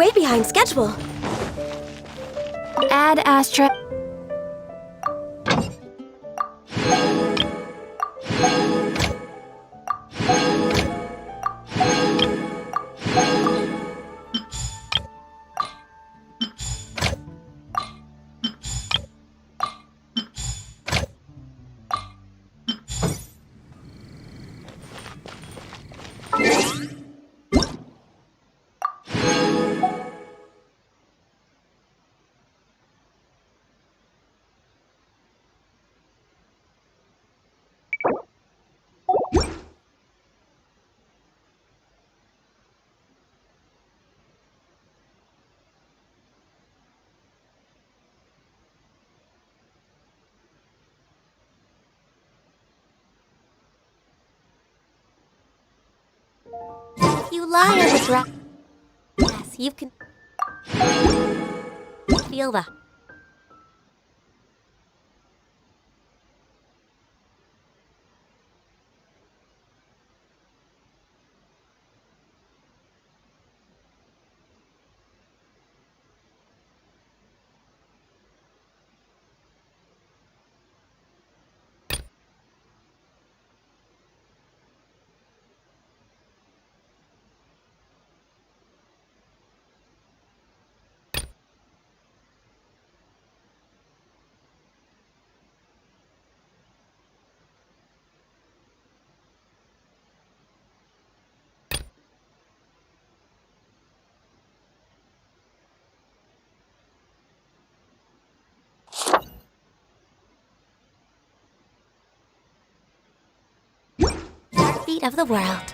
way behind schedule. Add Astra. You lie on the ground. Yes, you can feel the... heartbeat of the world.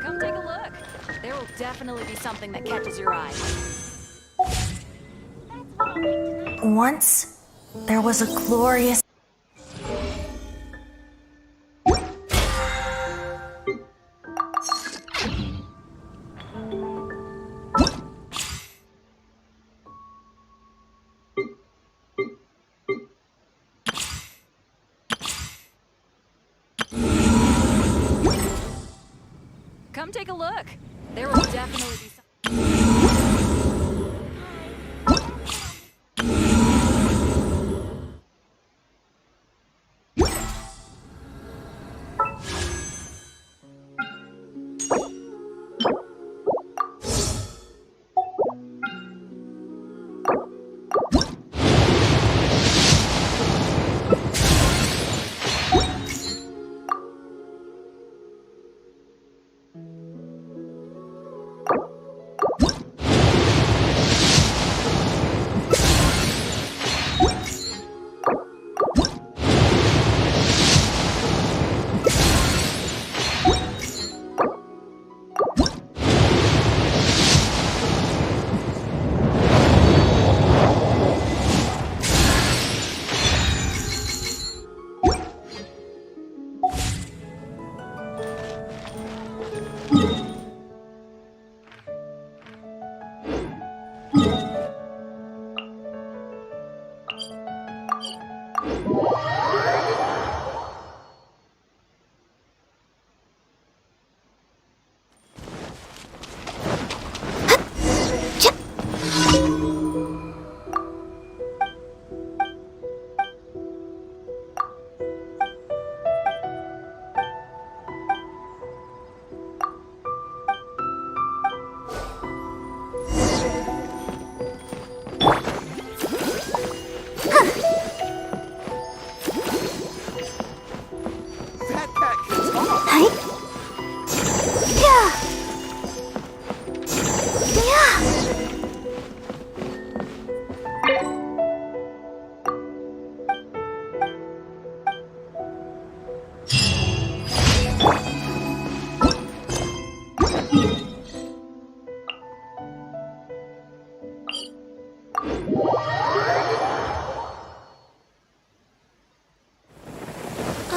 Come take a look. There will definitely be something that catches your eye. Once, there was a glorious... Come take a look. There will definitely be something.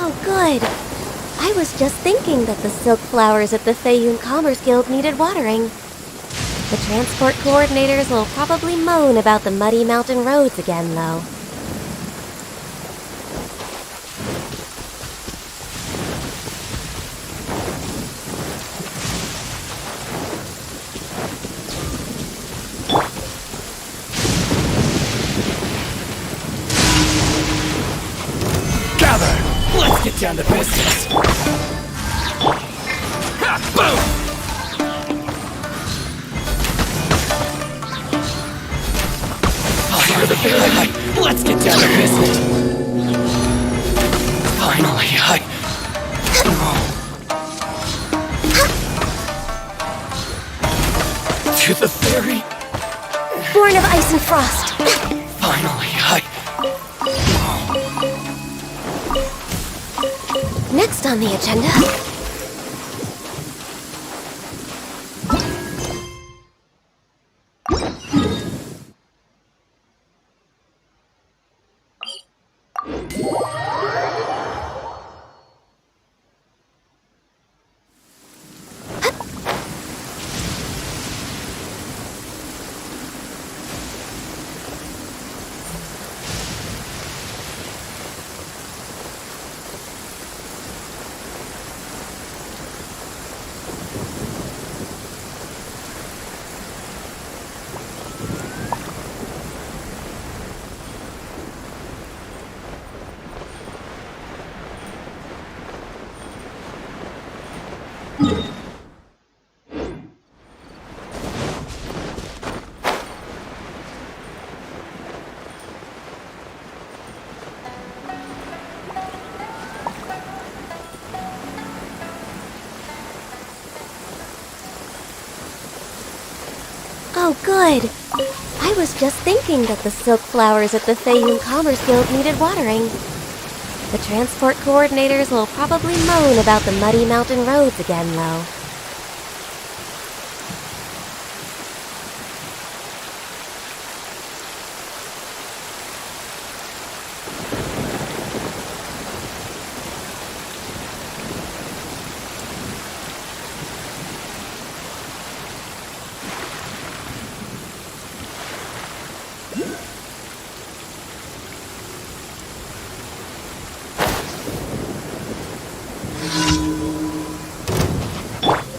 Oh, good. I was just thinking that the silk flowers at the Feiyun Commerce Guild needed watering. The transport coordinators will probably moan about the muddy mountain roads again, though. down the business. Ha! Boom! Let's get down to business. Finally, to the ferry. Born of ice and frost. Finally, Next on the agenda. Oh, good. I was just thinking that the silk flowers at the Feiyun Commerce Guild needed watering. The transport coordinators will probably moan about the muddy mountain roads again, though.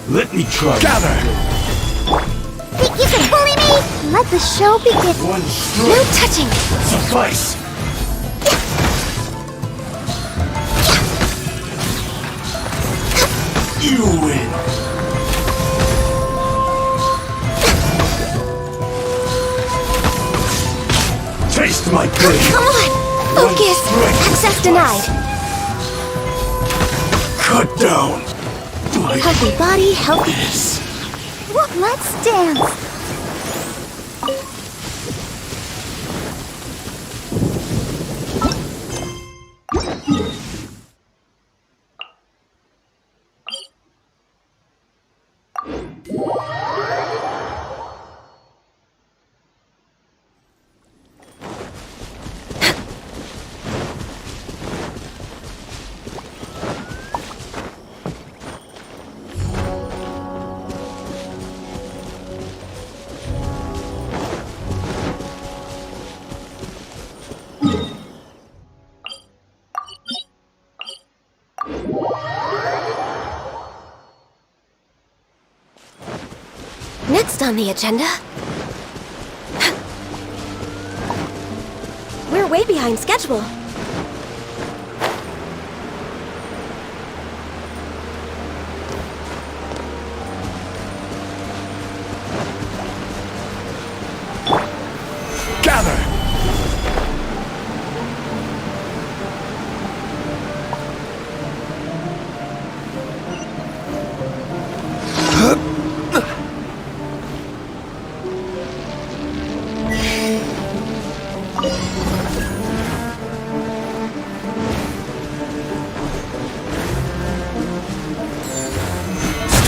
Let me try. gather. Think you can bully me? Let the show begin. One No stroke touching! suffice. You win. Taste my blade. Come on! Focus! Access denied! Cut down. Like Healthy body, healthy... this. Well, let's dance! Next on the agenda... We're way behind schedule. Gather.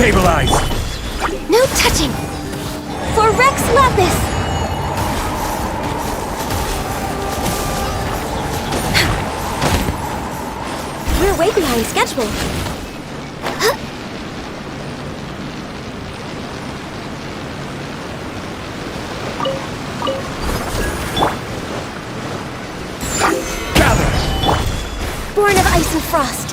Stabilize. No touching! For Rex Lapis! We're way behind schedule. Gather. Born of ice and frost.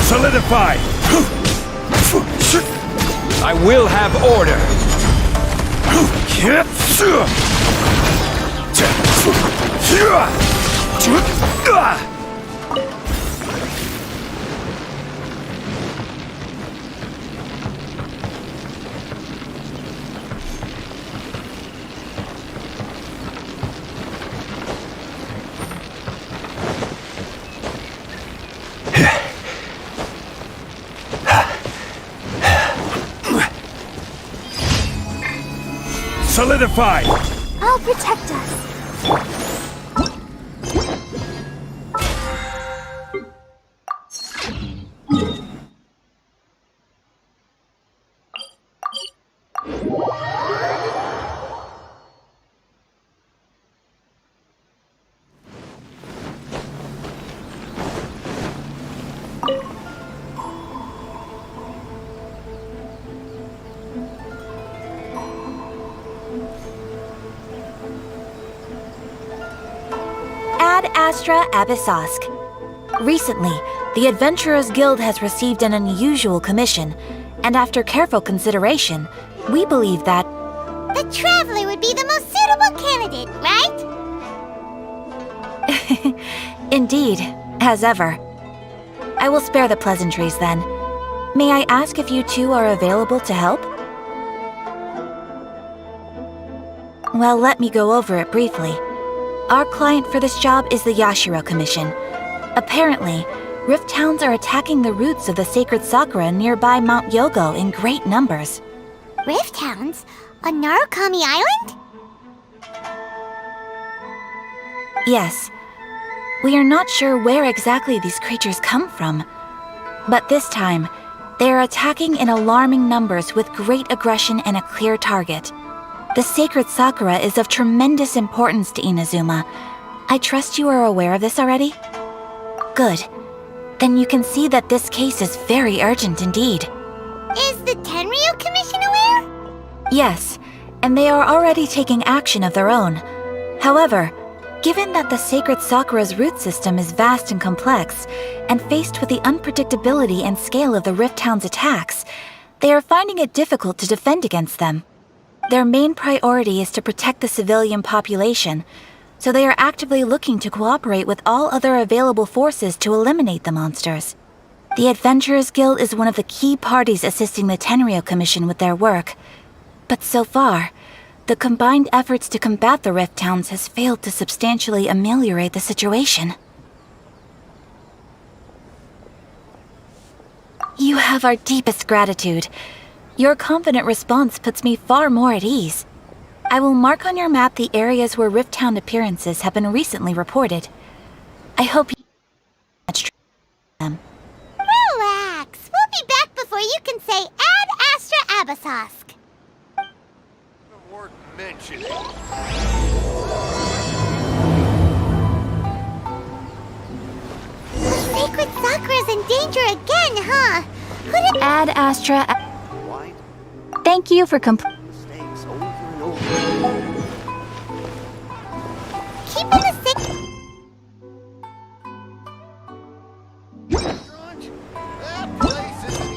Solidify. I will have order. Solidify! I'll protect us. Ad Astra Abyssosk. Recently, the Adventurers Guild has received an unusual commission, and after careful consideration, we believe that The Traveler would be the most suitable candidate, right? indeed, as ever. I will spare the pleasantries then. May I ask if you two are available to help? Well, let me go over it briefly. Our client for this job is the Yashiro Commission. Apparently, Rift Towns are attacking the roots of the sacred sakura nearby Mount Yogo in great numbers. Rift Hounds? On Narukami Island? Yes. We are not sure where exactly these creatures come from. But this time, they are attacking in alarming numbers with great aggression and a clear target. The sacred sakura is of tremendous importance to Inazuma. I trust you are aware of this already? Good. Then you can see that this case is very urgent indeed. Is the Tenryu Commission aware? Yes, and they are already taking action of their own. However, given that the sacred sakura's root system is vast and complex, and faced with the unpredictability and scale of the Rift Hound's attacks, they are finding it difficult to defend against them. Their main priority is to protect the civilian population, so they are actively looking to cooperate with all other available forces to eliminate the monsters. The Adventurers Guild is one of the key parties assisting the Tenryu Commission with their work. But so far, the combined efforts to combat the Rift Towns has failed to substantially ameliorate the situation. You have our deepest gratitude. Your confident response puts me far more at ease. I will mark on your map the areas where Rift Town appearances have been recently reported. I hope you them. Relax. We'll be back before you can say Ad Astra Abyssosk. Worth mentioning. The sacred sakura's in danger again, huh? Who did... Ad Astra. Why? Thank you for Mistakes over and over. Keeping the sick... That place isn't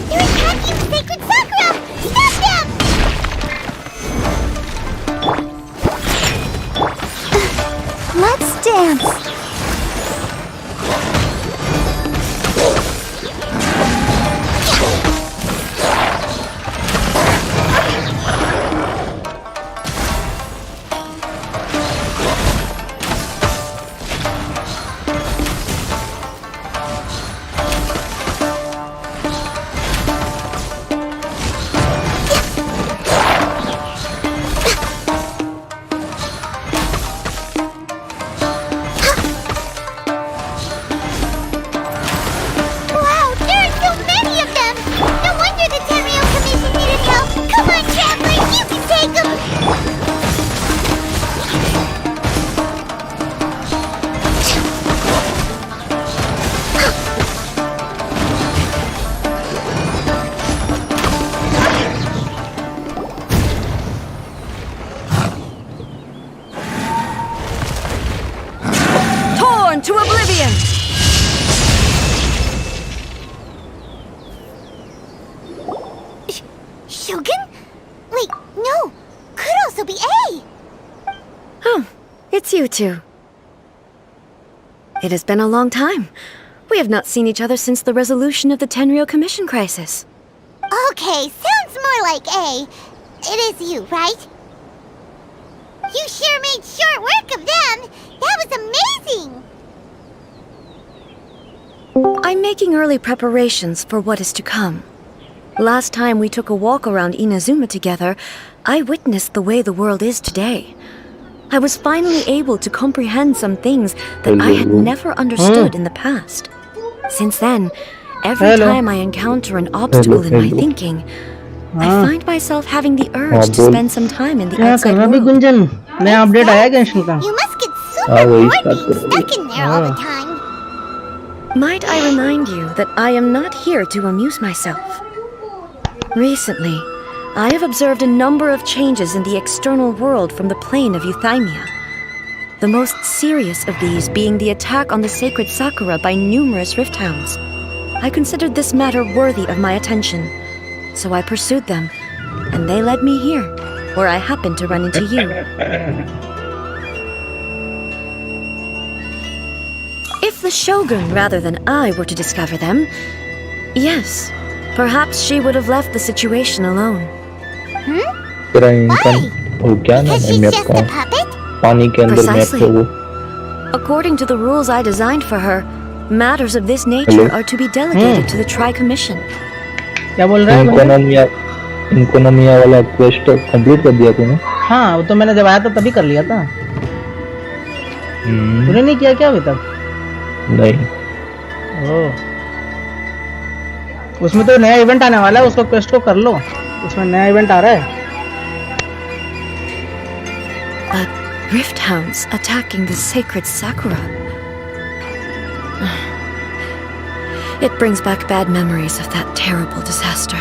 They're attacking the sacred sakura! Stop them! Let's dance. to oblivion! Shogun? Wait, no. Could also be A. Oh, it's you two. It has been a long time. We have not seen each other since the resolution of the Tenryou Commission crisis. Okay, sounds more like A. It is you, right? You sure made short work of them. That was amazing. I'm making early preparations for what is to come. Last time we took a walk around Inazuma together, I witnessed the way the world is today. I was finally able to comprehend some things that I had never understood in the past. Since then, every time I encounter an obstacle in my thinking, I find myself having the urge to spend some time in the outside world. नया update आया Genshin का You must get super bored being stuck in there all the time. Might I remind you that I am not here to amuse myself. Recently, I have observed a number of changes in the external world from the plane of Euthymia. The most serious of these being the attack on the sacred Sakura by numerous rift hounds. I considered this matter worthy of my attention, so I pursued them, and they led me here, where I happened to run into you. If the Shogun rather than I were to discover them, yes, perhaps she would have left the situation alone. तेरा income वो क्या ना Because she's map just का a puppet? पानी के अंदर map Precisely. है वो According to the rules I designed for her, matters of this nature are to be delegated to the Tri-Commission. क्या बोल रहा है बंदे? इकोनॉमिया वाला क्वेस्ट कंप्लीट कर दिया तूने? हाँ वो तो मैंने जब आया था तभी कर लिया था। तूने नहीं किया क्या अभी तक? नहीं। ओह उसमें तो नया इवेंट आने वाला है, उसको क्वेस्ट को कर लो, उसमें नया इवेंट आ रहा है। Rift hounds attacking the sacred Sakura. It brings back bad memories of that terrible disaster.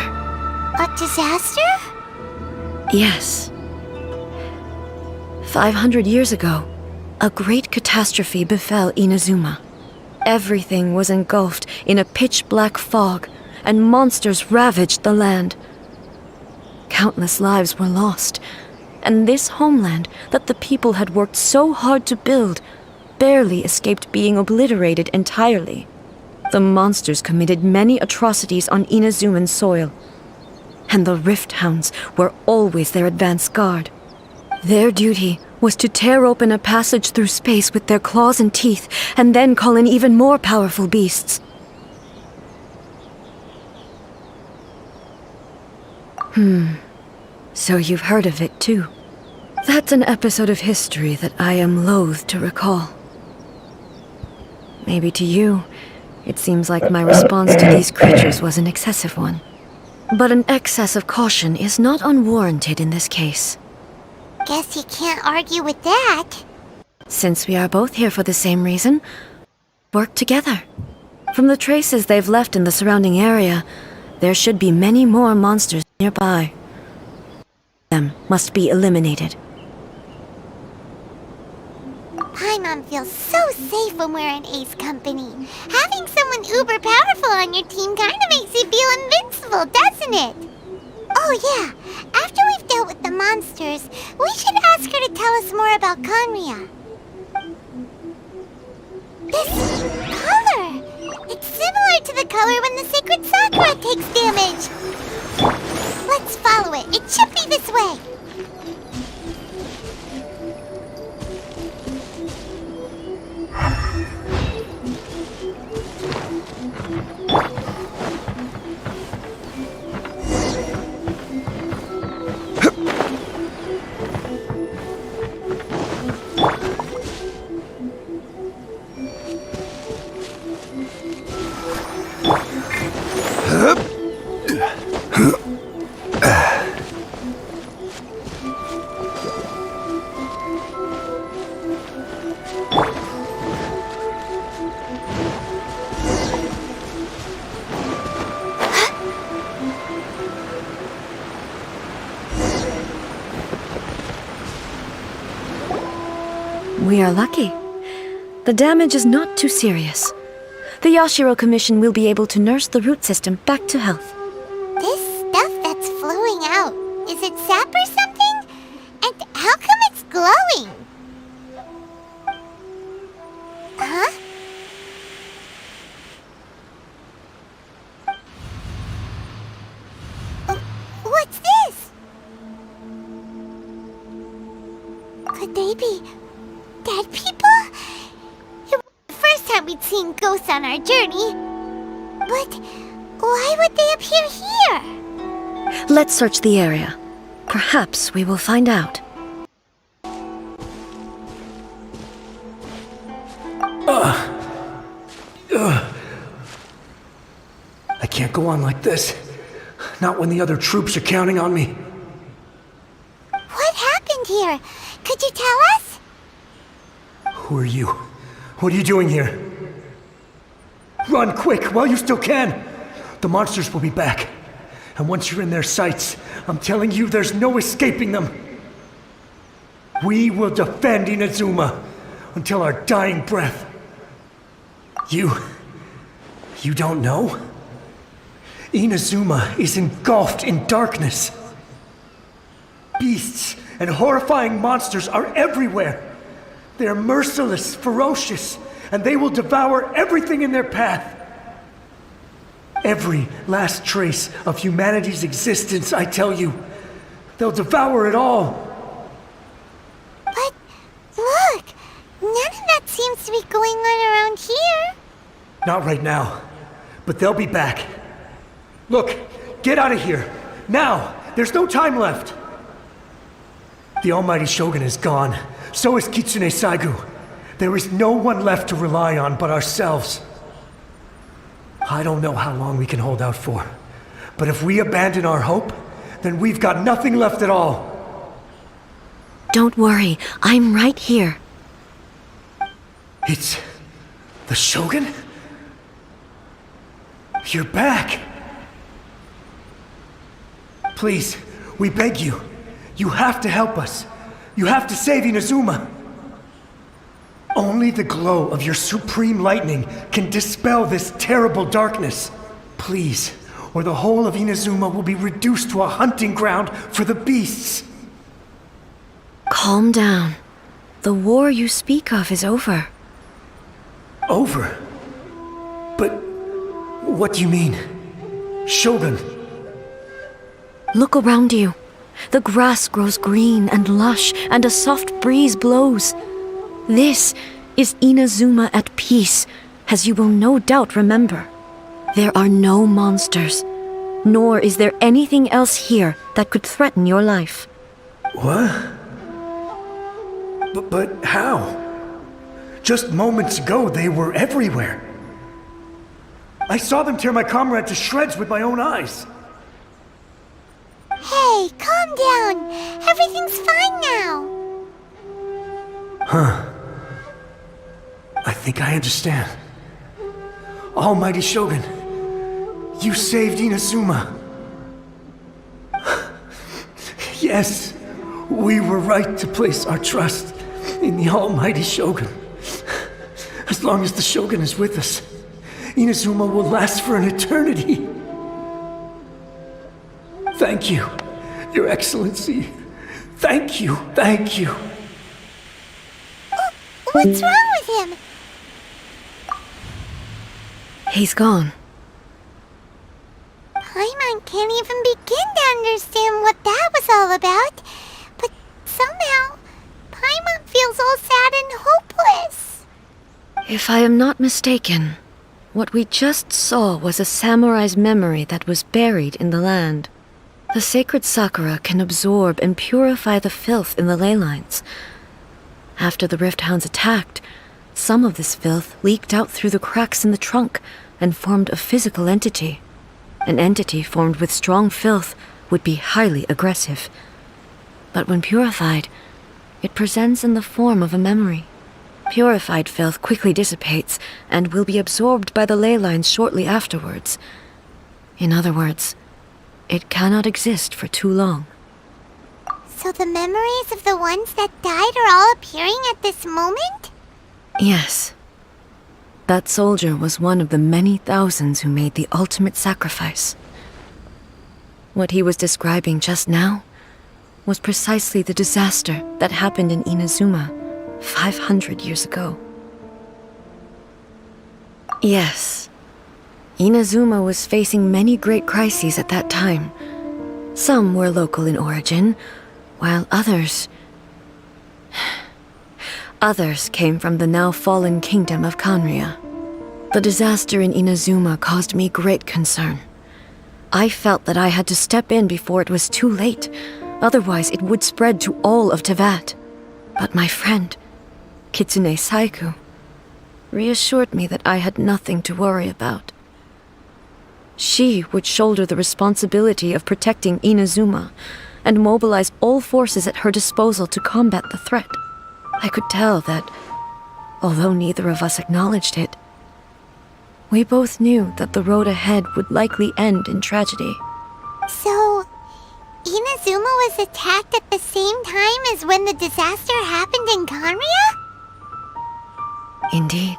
A disaster? Yes. 500 years ago, a great catastrophe befell Inazuma. Everything was engulfed in a pitch-black fog, and monsters ravaged the land. Countless lives were lost, and this homeland that the people had worked so hard to build barely escaped being obliterated entirely. The monsters committed many atrocities on Inazuman soil, and the Rift Hounds were always their advance guard. Their duty was to tear open a passage through space with their claws and teeth, and then call in even more powerful beasts. So you've heard of it too. That's an episode of history that I am loath to recall. Maybe to you, it seems like my response to these creatures was an excessive one. But an excess of caution is not unwarranted in this case. Guess you can't argue with that. Since we are both here for the same reason, work together. From the traces they've left in the surrounding area, there should be many more monsters nearby. Them must be eliminated. Paimon feels so safe when we're in Ace Company. Having someone uber powerful on your team kind of makes you feel invincible, doesn't it? Oh yeah, after we've dealt with the monsters, we should ask her to tell us more about Conria. This color! It's similar to the color when the sacred Sakura takes damage. Let's follow it. It should be this way. We are lucky. The damage is not too serious. The Yashiro Commission will be able to nurse the root system back to health. This stuff that's flowing out, is it sap or something? And how come it's glowing? Huh? What's this? Could they be dead people? It was the first time we'd seen ghosts on our journey. But why would they appear here? Let's search the area. Perhaps we will find out. I can't go on like this. Not when the other troops are counting on me. What happened here? Could you tell us? Who are you? What are you doing here? Run quick while you still can! The monsters will be back. And once you're in their sights, I'm telling you there's no escaping them. We will defend Inazuma until our dying breath. You don't know? Inazuma is engulfed in darkness. Beasts and horrifying monsters are everywhere. They are merciless, ferocious, and they will devour everything in their path. Every last trace of humanity's existence, I tell you. They'll devour it all. But look, none of that seems to be going on around here. Not right now, but they'll be back. Look, get out of here. Now! There's no time left! The Almighty Shogun is gone. So is Kitsune Saigu. There is no one left to rely on but ourselves. I don't know how long we can hold out for. But if we abandon our hope, then we've got nothing left at all. Don't worry, I'm right here. It's the Shogun? You're back! Please, we beg you. You have to help us. You have to save Inazuma. Only the glow of your supreme lightning can dispel this terrible darkness. Please, or the whole of Inazuma will be reduced to a hunting ground for the beasts. Calm down. The war you speak of is over. Over? But what do you mean? Shogun? Look around you. The grass grows green and lush, and a soft breeze blows. This is Inazuma at peace, as you will no doubt remember. There are no monsters, nor is there anything else here that could threaten your life. What? But how? Just moments ago, they were everywhere. I saw them tear my comrade to shreds with my own eyes. Hey, calm down. Everything's fine now. I think I understand. Almighty Shogun, you saved Inazuma. Yes, we were right to place our trust in the Almighty Shogun. As long as the Shogun is with us, Inazuma will last for an eternity. Thank you, Your Excellency. Thank you, thank you. What's wrong with him? He's gone. Paimon can't even begin to understand what that was all about. But somehow, Paimon feels all sad and hopeless. If I am not mistaken, what we just saw was a samurai's memory that was buried in the land. The sacred sakura can absorb and purify the filth in the ley lines. After the Rift Hounds attacked, some of this filth leaked out through the cracks in the trunk and formed a physical entity. An entity formed with strong filth would be highly aggressive. But when purified, it presents in the form of a memory. Purified filth quickly dissipates and will be absorbed by the ley lines shortly afterwards. In other words, it cannot exist for too long. So the memories of the ones that died are all appearing at this moment? Yes. That soldier was one of the many thousands who made the ultimate sacrifice. What he was describing just now was precisely the disaster that happened in Inazuma 500 years ago. Yes. Inazuma was facing many great crises at that time. Some were local in origin, while others came from the now fallen kingdom of Kanria. The disaster in Inazuma caused me great concern. I felt that I had to step in before it was too late, otherwise it would spread to all of Tevat. But my friend, Kitsune Saiku, reassured me that I had nothing to worry about. She would shoulder the responsibility of protecting Inazuma and mobilize all forces at her disposal to combat the threat. I could tell that, although neither of us acknowledged it, we both knew that the road ahead would likely end in tragedy. So, Inazuma was attacked at the same time as when the disaster happened in Kanria? Indeed.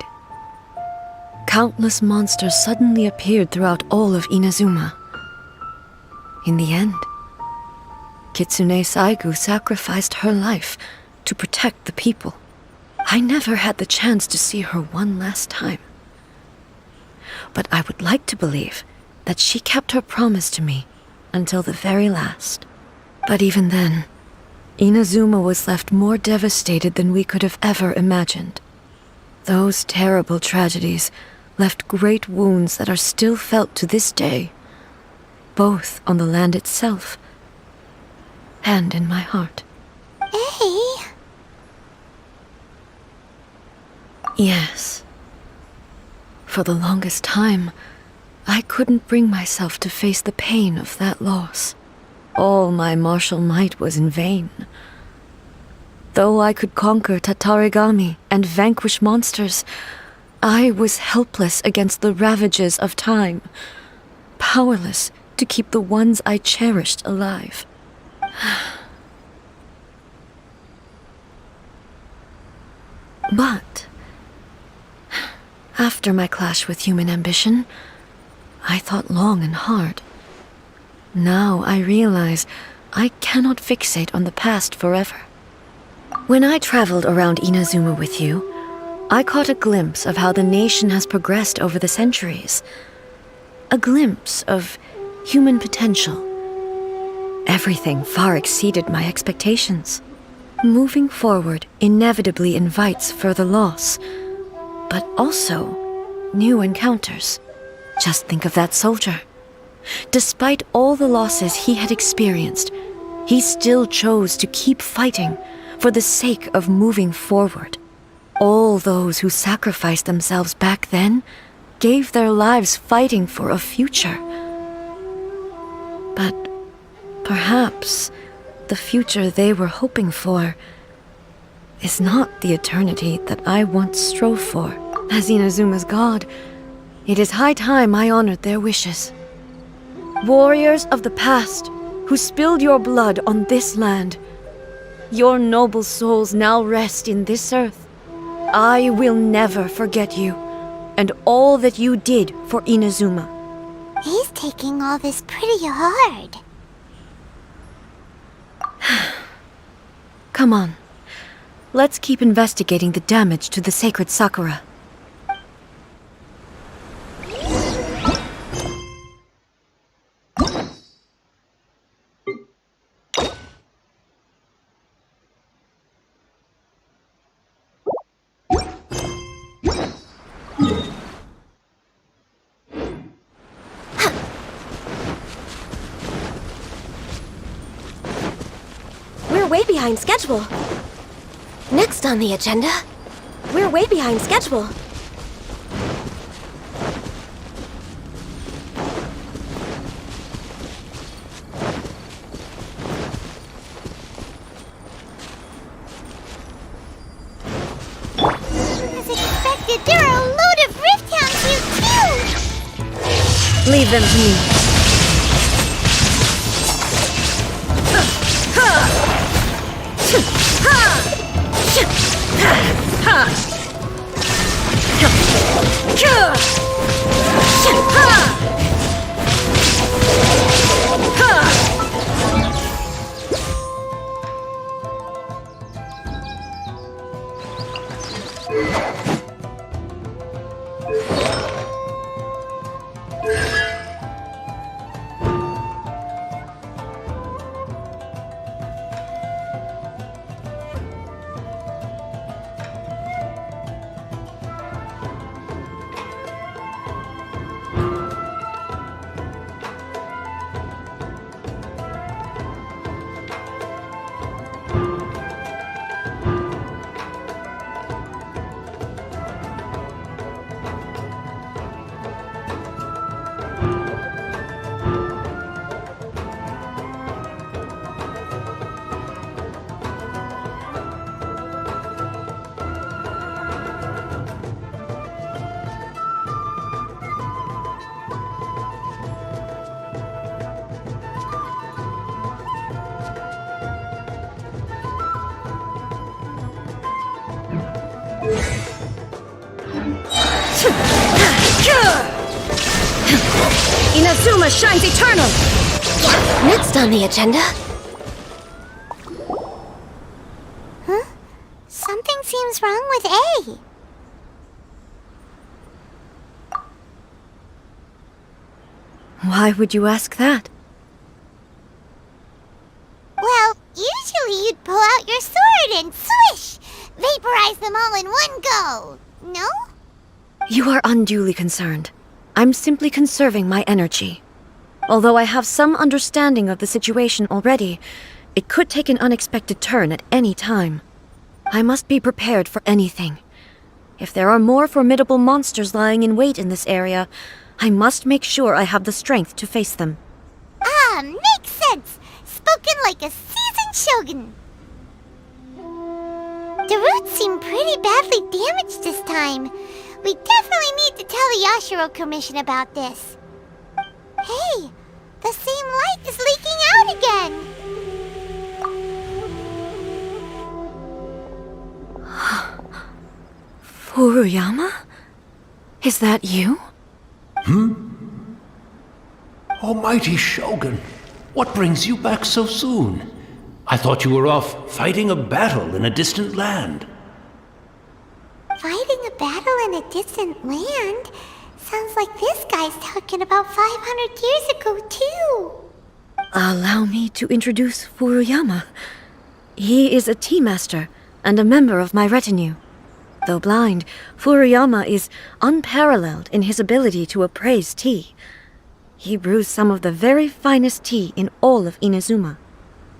Countless monsters suddenly appeared throughout all of Inazuma. In the end, Kitsune Saigu sacrificed her life to protect the people. I never had the chance to see her one last time. But I would like to believe that she kept her promise to me until the very last. But even then, Inazuma was left more devastated than we could have ever imagined. Those terrible tragedies left great wounds that are still felt to this day, both on the land itself and in my heart. Hey! Yes. For the longest time, I couldn't bring myself to face the pain of that loss. All my martial might was in vain. Though I could conquer Tatarigami and vanquish monsters, I was helpless against the ravages of time, powerless to keep the ones I cherished alive. But after my clash with human ambition, I thought long and hard. Now I realize I cannot fixate on the past forever. When I traveled around Inazuma with you, I caught a glimpse of how the nation has progressed over the centuries. A glimpse of human potential. Everything far exceeded my expectations. Moving forward inevitably invites further loss, but also new encounters. Just think of that soldier. Despite all the losses he had experienced, he still chose to keep fighting for the sake of moving forward. All those who sacrificed themselves back then gave their lives fighting for a future. But perhaps the future they were hoping for is not the eternity that I once strove for. As Inazuma's god, it is high time I honored their wishes. Warriors of the past who spilled your blood on this land, your noble souls now rest in this earth. I will never forget you and all that you did for Inazuma. He's taking all this pretty hard. Come on. Let's keep investigating the damage to the sacred Sakura. We're way behind schedule. Next on the agenda, we're way behind schedule. As expected, there are a load of Rift Hounds here too! Leave them to me. Inazuma shines eternal! Next on the agenda. Huh? Something seems wrong with A. Why would you ask that? Well, usually you'd pull out your sword and swish! Vaporize them all in one go! No? You are unduly concerned. I'm simply conserving my energy. Although I have some understanding of the situation already, it could take an unexpected turn at any time. I must be prepared for anything. If there are more formidable monsters lying in wait in this area, I must make sure I have the strength to face them. Ah, makes sense! Spoken like a seasoned shogun! The roots seem pretty badly damaged this time. We definitely need to tell the Yashiro Commission about this. Hey, the same light is leaking out again! Furuyama? Is that you? Almighty Shogun, what brings you back so soon? I thought you were off fighting a battle in a distant land. Fighting a battle in a distant land? Sounds like this guy's talking about 500 years ago, too. Allow me to introduce Furuyama. He is a tea master and a member of my retinue. Though blind, Furuyama is unparalleled in his ability to appraise tea. He brews some of the very finest tea in all of Inazuma.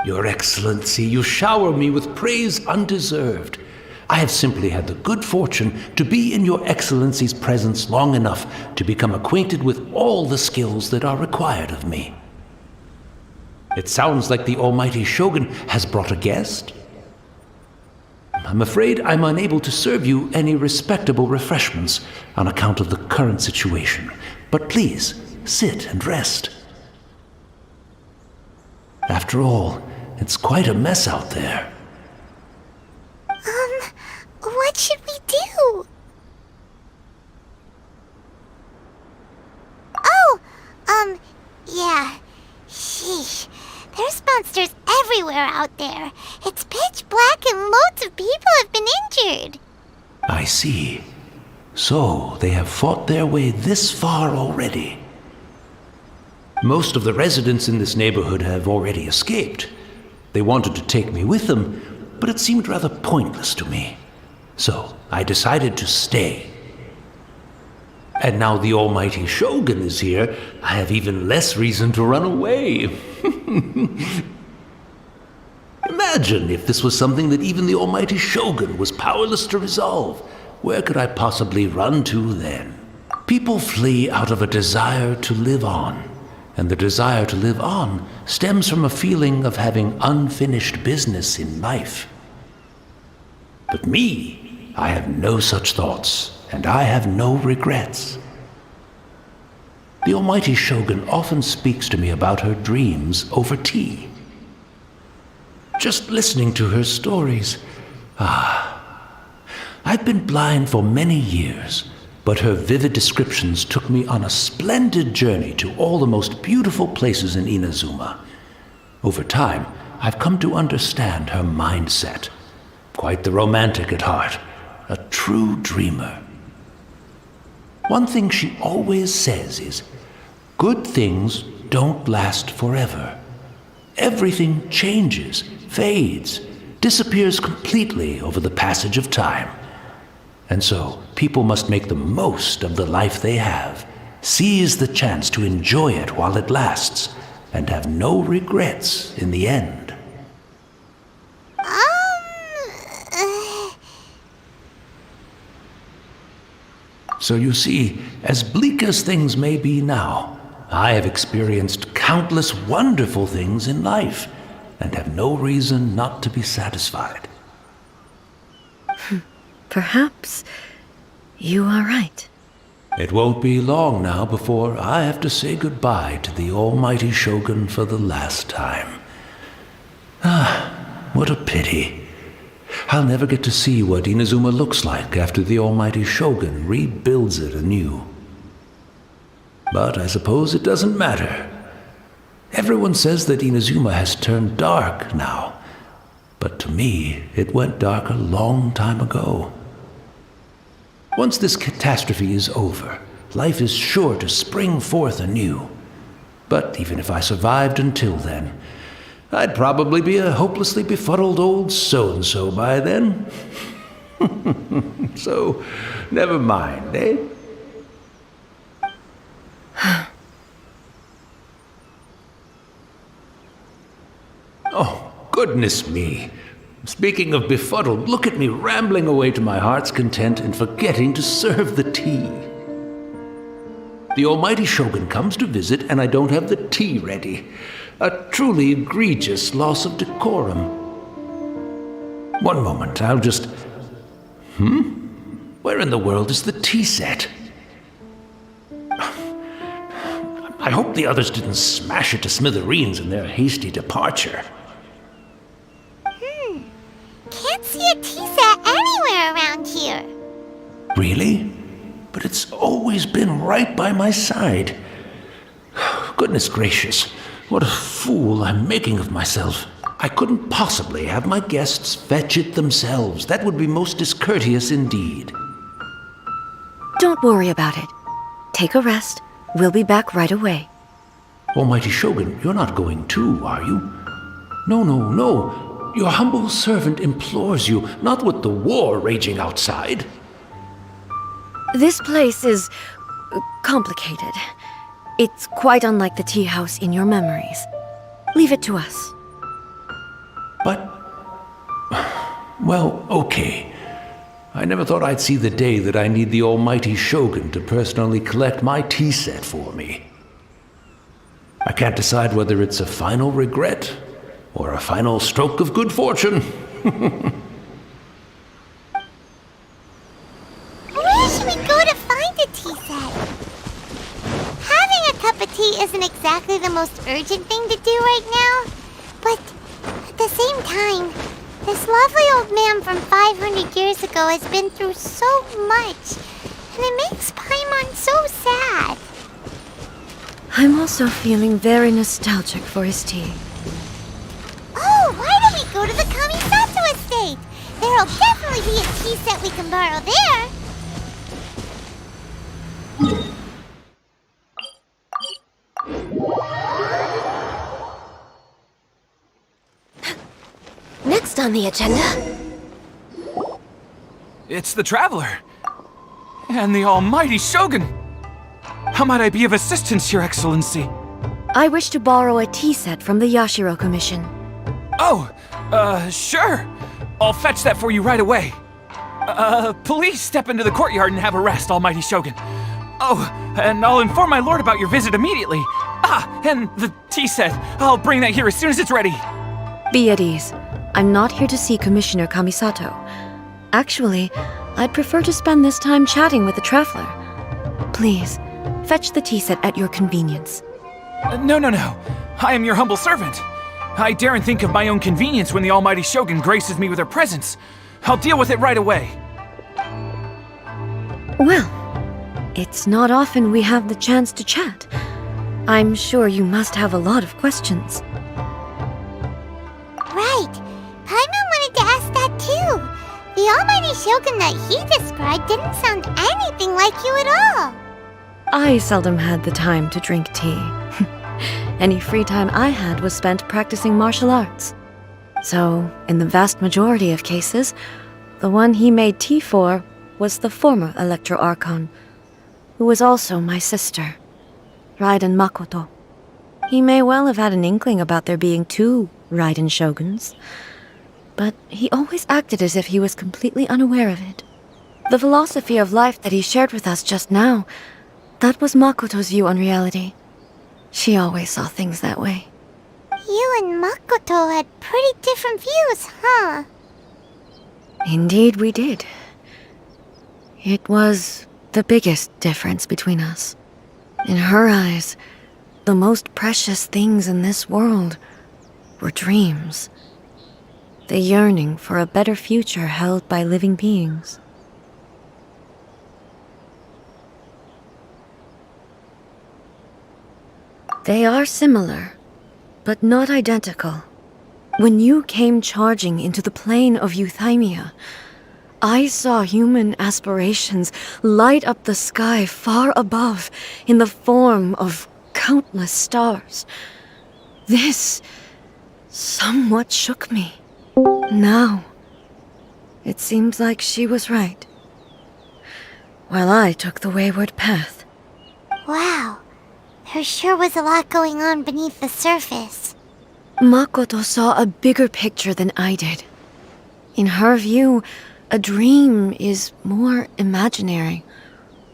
Your Excellency, you shower me with praise undeserved. I have simply had the good fortune to be in Your Excellency's presence long enough to become acquainted with all the skills that are required of me. It sounds like the Almighty Shogun has brought a guest. I'm afraid I'm unable to serve you any respectable refreshments on account of the current situation, but please, sit and rest. After all, it's quite a mess out there. What should we do? Oh, yeah. Sheesh. There's monsters everywhere out there. It's pitch black and loads of people have been injured. I see. So, they have fought their way this far already. Most of the residents in this neighborhood have already escaped. They wanted to take me with them, but it seemed rather pointless to me. So, I decided to stay. And now the Almighty Shogun is here, I have even less reason to run away. Imagine if this was something that even the Almighty Shogun was powerless to resolve. Where could I possibly run to then? People flee out of a desire to live on. And the desire to live on stems from a feeling of having unfinished business in life. But me, I have no such thoughts, and I have no regrets. The Almighty Shogun often speaks to me about her dreams over tea. Just listening to her stories, I've been blind for many years, but her vivid descriptions took me on a splendid journey to all the most beautiful places in Inazuma. Over time, I've come to understand her mindset. Quite the romantic at heart, a true dreamer. One thing she always says is, good things don't last forever. Everything changes, fades, disappears completely over the passage of time. And so, people must make the most of the life they have, seize the chance to enjoy it while it lasts, and have no regrets in the end. So you see, as bleak as things may be now, I have experienced countless wonderful things in life, and have no reason not to be satisfied. Perhaps you are right. It won't be long now before I have to say goodbye to the almighty Shogun for the last time. Ah, what a pity. I'll never get to see what Inazuma looks like after the almighty Shogun rebuilds it anew. But I suppose it doesn't matter. Everyone says that Inazuma has turned dark now, but to me, it went dark a long time ago. Once this catastrophe is over, life is sure to spring forth anew. But even if I survived until then, I'd probably be a hopelessly befuddled old so-and-so by then. So, never mind, eh? Oh, goodness me. Speaking of befuddled, look at me rambling away to my heart's content and forgetting to serve the tea. The almighty Shogun comes to visit and I don't have the tea ready. A truly egregious loss of decorum. One moment, I'll just... Where in the world is the tea set? I hope the others didn't smash it to smithereens in their hasty departure. Can't see a tea set anywhere around here. Really? But it's always been right by my side. Goodness gracious, what a fool I'm making of myself. I couldn't possibly have my guests fetch it themselves. That would be most discourteous indeed. Don't worry about it. Take a rest. We'll be back right away. Almighty Shogun, you're not going too, are you? No. Your humble servant implores you, not with the war raging outside. This place is complicated. It's quite unlike the tea house in your memories. Leave it to us. But... well, okay. I never thought I'd see the day that I need the almighty Shogun to personally collect my tea set for me. I can't decide whether it's a final regret or a final stroke of good fortune. Where should we go to find a tea set? Having a cup of tea isn't exactly the most urgent thing to do right now, but at the same time, this lovely old man from 500 years ago has been through so much, and it makes Paimon so sad. I'm also feeling very nostalgic for his tea. Oh, why don't we go to the Kamisato estate? There'll definitely be a tea set we can borrow there. Next on the agenda... It's the Traveler. And the almighty Shogun. How might I be of assistance, Your Excellency? I wish to borrow a tea set from the Yashiro Commission. Oh, sure. I'll fetch that for you right away. Please step into the courtyard and have a rest, almighty Shogun. Oh, and I'll inform my lord about your visit immediately. Ah, and the tea set. I'll bring that here as soon as it's ready. Be at ease. I'm not here to see Commissioner Kamisato. Actually, I'd prefer to spend this time chatting with the Traveler. Please, fetch the tea set at your convenience. No. I am your humble servant. I daren't think of my own convenience when the almighty Shogun graces me with her presence. I'll deal with it right away. Well, It's not often we have the chance to chat. I'm sure you must have a lot of questions. Right. Paimon wanted to ask that too. The almighty shogun that he described didn't sound anything like you at all. I seldom had the time to drink tea. Any free time I had was spent practicing martial arts. So, in the vast majority of cases, the one he made tea for was the former Electro Archon, who was also my sister, Raiden Makoto. He may well have had an inkling about there being two Raiden Shoguns, but he always acted as if he was completely unaware of it. The philosophy of life that he shared with us just now, that was Makoto's view on reality. She always saw things that way. You and Makoto had pretty different views, huh? Indeed we did. It was the biggest difference between us. In her eyes, the most precious things in this world were dreams. The yearning for a better future held by living beings. They are similar, but not identical. When you came charging into the plane of Euthymia, I saw human aspirations light up the sky far above in the form of countless stars. This somewhat shook me. Now, it seems like she was right, while I took the wayward path. Wow. There sure was a lot going on beneath the surface. Makoto saw a bigger picture than I did. In her view, a dream is more imaginary,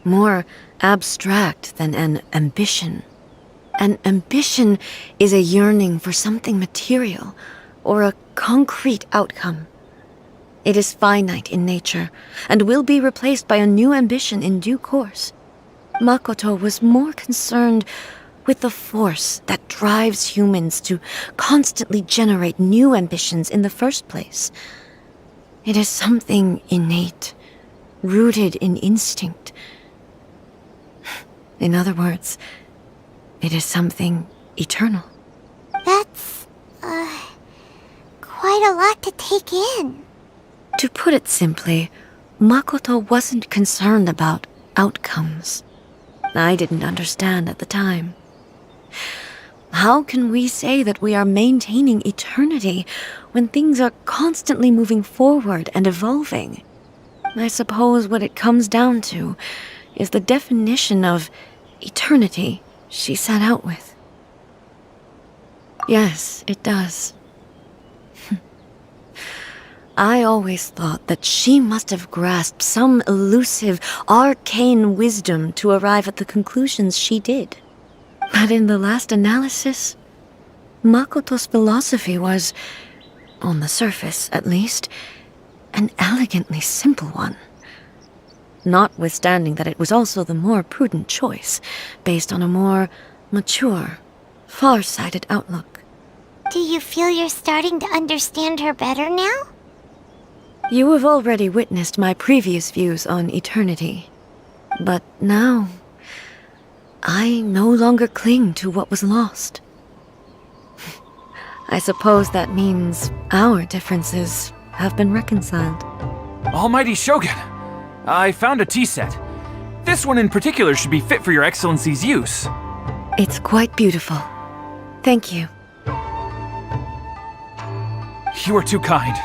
more abstract than an ambition. An ambition is a yearning for something material, or a concrete outcome. It is finite in nature, and will be replaced by a new ambition in due course. Makoto was more concerned with the force that drives humans to constantly generate new ambitions in the first place. It is something innate, rooted in instinct. In other words, it is something eternal. That's, quite a lot to take in. To put it simply, Makoto wasn't concerned about outcomes. I didn't understand at the time. How can we say that we are maintaining eternity when things are constantly moving forward and evolving? I suppose what it comes down to is the definition of eternity she set out with. Yes, it does. I always thought that she must have grasped some elusive, arcane wisdom to arrive at the conclusions she did. But in the last analysis, Makoto's philosophy was, on the surface at least, an elegantly simple one. Notwithstanding that it was also the more prudent choice, based on a more mature, far-sighted outlook. Do you feel you're starting to understand her better now? You have already witnessed my previous views on eternity. But now, I no longer cling to what was lost. I suppose that means our differences have been reconciled. Almighty Shogun, I found a tea set. This one in particular should be fit for your Excellency's use. It's quite beautiful. Thank you. You are too kind.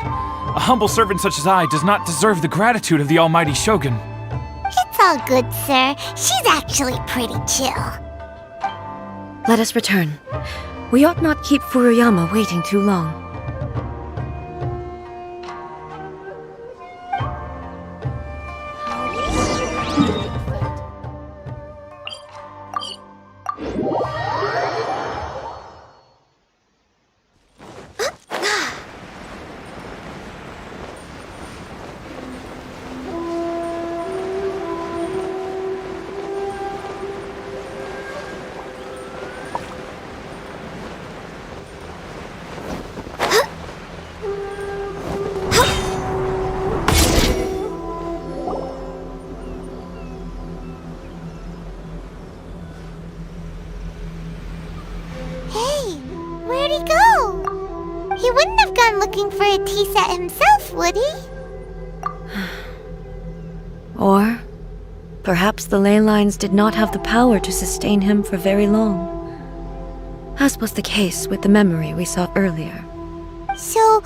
A humble servant such as I does not deserve the gratitude of the Almighty Shogun. It's all good, sir. She's actually pretty chill. Let us return. We ought not keep Furuyama waiting too long. looking for a tea set himself, would he? Or perhaps the ley lines did not have the power to sustain him for very long, as was the case with the memory we saw earlier. So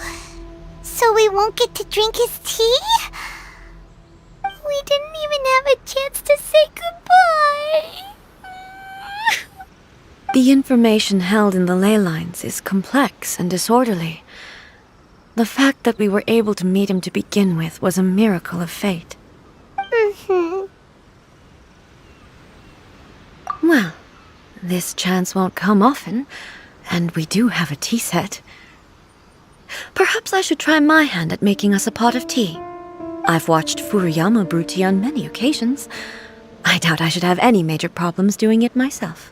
we won't get to drink his tea? We didn't even have a chance to say goodbye. The information held in the ley lines is complex and disorderly. The fact that we were able to meet him to begin with was a miracle of fate. Well, this chance won't come often, and we do have a tea set. Perhaps I should try my hand at making us a pot of tea. I've watched Furuyama brew tea on many occasions. I doubt I should have any major problems doing it myself.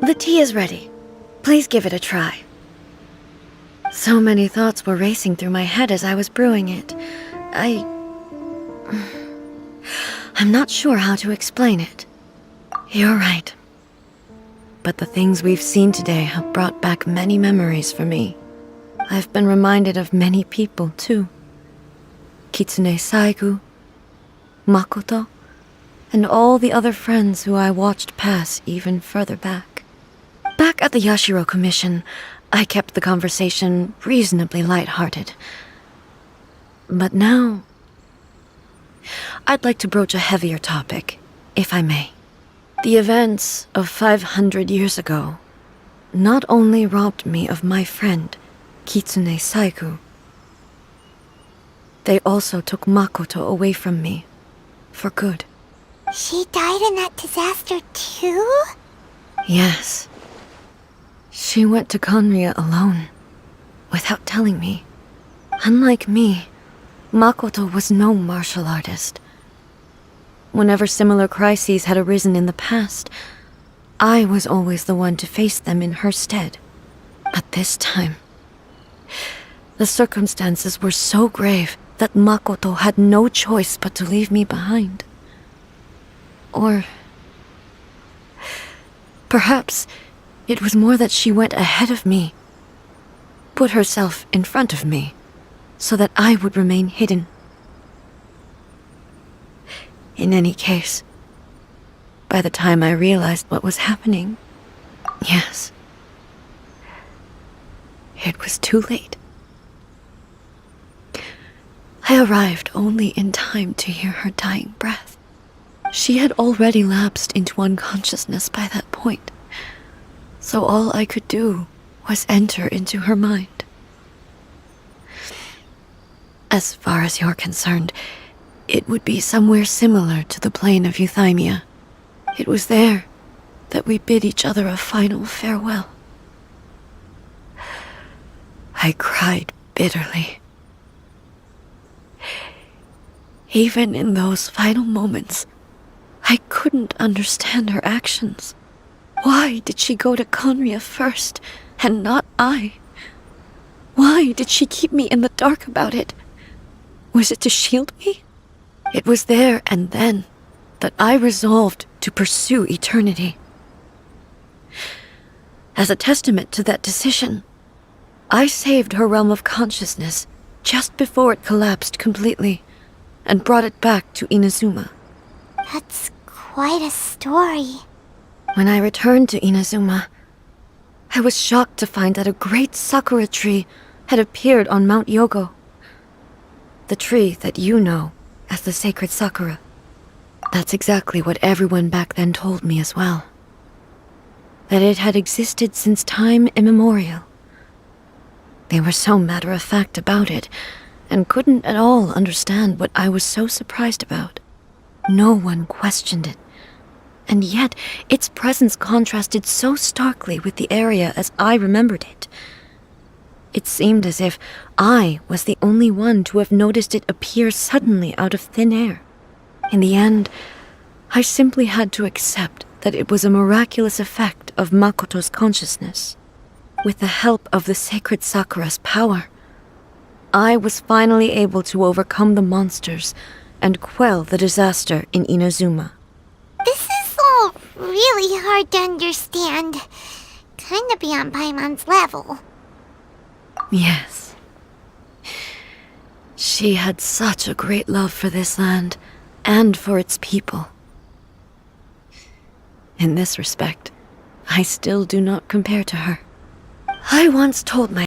The tea is ready. Please give it a try. So many thoughts were racing through my head as I was brewing it. I'm not sure how to explain it. You're right. But the things we've seen today have brought back many memories for me. I've been reminded of many people, too. Kitsune Saigu, Makoto, and all the other friends who I watched pass even further back. Back at the Yashiro Commission, I kept the conversation reasonably light-hearted. But now, I'd like to broach a heavier topic, if I may. The events of 500 years ago not only robbed me of my friend, Kitsune Saigu, they also took Makoto away from me, for good. She died in that disaster too? Yes. She went to Conria alone, without telling me. Unlike me, Makoto was no martial artist. Whenever similar crises had arisen in the past, I was always the one to face them in her stead. But this time, the circumstances were so grave that Makoto had no choice but to leave me behind. Or perhaps it was more that she went ahead of me, put herself in front of me, so that I would remain hidden. In any case, by the time I realized what was happening, yes, it was too late. I arrived only in time to hear her dying breath. She had already lapsed into unconsciousness by that point, so all I could do was enter into her mind. As far as you're concerned, it would be somewhere similar to the plain of Euthymia. It was there that we bid each other a final farewell. I cried bitterly. Even in those final moments, I couldn't understand her actions. Why did she go to Conria first, and not I? Why did she keep me in the dark about it? Was it to shield me? It was there and then that I resolved to pursue eternity. As a testament to that decision, I saved her realm of consciousness just before it collapsed completely and brought it back to Inazuma. That's quite a story. When I returned to Inazuma, I was shocked to find that a great sakura tree had appeared on Mount Yogo. The tree that you know as the sacred sakura. That's exactly what everyone back then told me as well. That it had existed since time immemorial. They were so matter-of-fact about it, and couldn't at all understand what I was so surprised about. No one questioned it. And yet, its presence contrasted so starkly with the area as I remembered it. It seemed as if I was the only one to have noticed it appear suddenly out of thin air. In the end, I simply had to accept that it was a miraculous effect of Makoto's consciousness. With the help of the sacred Sakura's power, I was finally able to overcome the monsters and quell the disaster in Inazuma. This is all really hard to understand. kinda be on Paimon's level. Yes. She had such a great love for this land, and for its people. In this respect, I still do not compare to her. I once told my